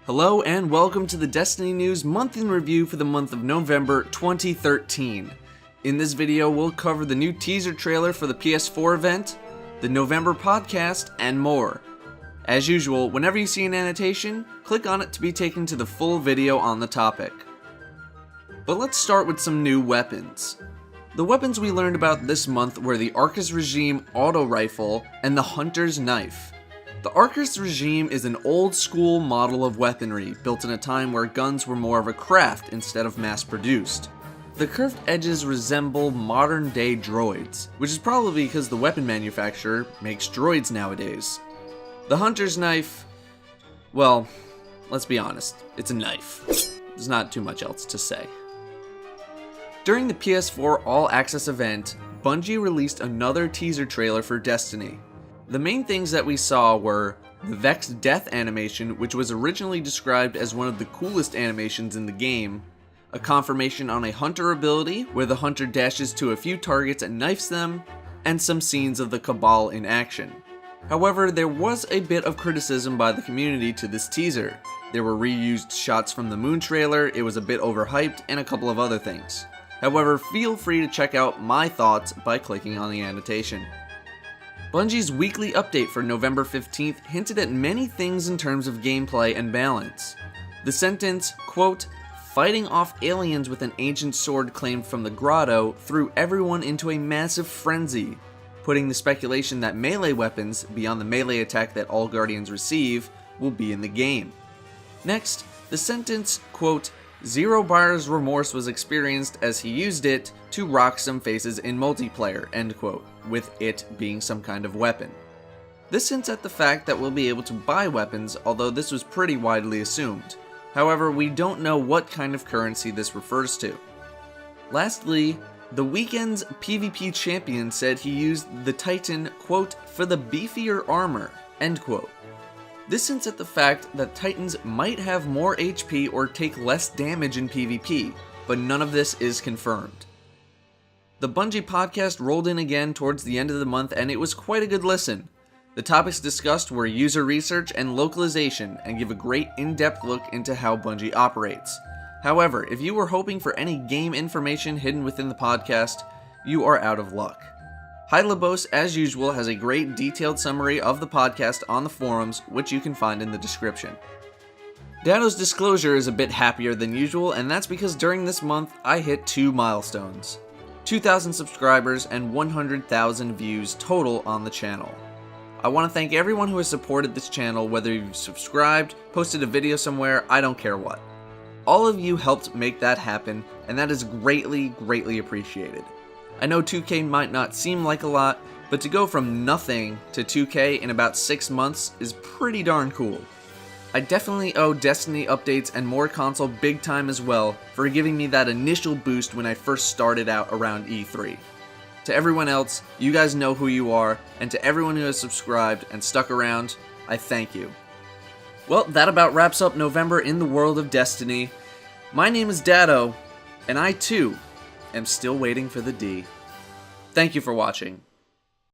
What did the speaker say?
Hello and welcome to the Destiny News Month in Review for the month of November 2013. In this video, we'll cover the new teaser trailer for the PS4 event, the November podcast, and more. As usual, whenever you see an annotation, click on it to be taken to the full video on the topic. But let's start with some new weapons. The weapons we learned about this month were the Arcus Regime Auto Rifle and the Hunter's Knife. The Arcus Regime is an old-school model of weaponry, built in a time where guns were more of a craft instead of mass-produced. The curved edges resemble modern-day droids, which is probably because the weapon manufacturer makes droids nowadays. The Hunter's Knife, well, let's be honest, it's a knife. There's not too much else to say. During the PS4 All Access event, Bungie released another teaser trailer for Destiny. The main things that we saw were the Vex death animation, which was originally described as one of the coolest animations in the game, a confirmation on a hunter ability where the hunter dashes to a few targets and knifes them, and some scenes of the Cabal in action. However, there was a bit of criticism by the community to this teaser. There were reused shots from the Moon trailer, it was a bit overhyped, and a couple of other things. However, feel free to check out my thoughts by clicking on the annotation. Bungie's weekly update for November 15th hinted at many things in terms of gameplay and balance. The sentence, quote, "Fighting off aliens with an ancient sword claimed from the grotto threw everyone into a massive frenzy," putting the speculation that melee weapons, beyond the melee attack that all Guardians receive, will be in the game. Next, the sentence, quote, "Zero buyer's remorse was experienced as he used it to rock some faces in multiplayer," end quote, with it being some kind of weapon. This hints at the fact that we'll be able to buy weapons, although this was pretty widely assumed. However, we don't know what kind of currency this refers to. Lastly, the weekend's PvP champion said he used the Titan, quote, "for the beefier armor," end quote. This hints at the fact that Titans might have more HP or take less damage in PvP, but none of this is confirmed. The Bungie Podcast rolled in again towards the end of the month, and it was quite a good listen. The topics discussed were user research and localization, and give a great in-depth look into how Bungie operates. However, if you were hoping for any game information hidden within the podcast, you are out of luck. Hylabos, as usual, has a great detailed summary of the podcast on the forums, which you can find in the description. Datto's disclosure is a bit happier than usual, and that's because during this month, I hit 2 milestones. 2,000 subscribers and 100,000 views total on the channel. I want to thank everyone who has supported this channel, whether you've subscribed, posted a video somewhere, I don't care what. All of you helped make that happen, and that is greatly, greatly appreciated. I know 2K might not seem like a lot, but to go from nothing to 2K in about 6 months is pretty darn cool. I definitely owe Destiny updates and more console big time as well for giving me that initial boost when I first started out around E3. To everyone else, you guys know who you are, and to everyone who has subscribed and stuck around, I thank you. Well, that about wraps up November in the world of Destiny. My name is Datto, and I too am still waiting for the D. Thank you for watching.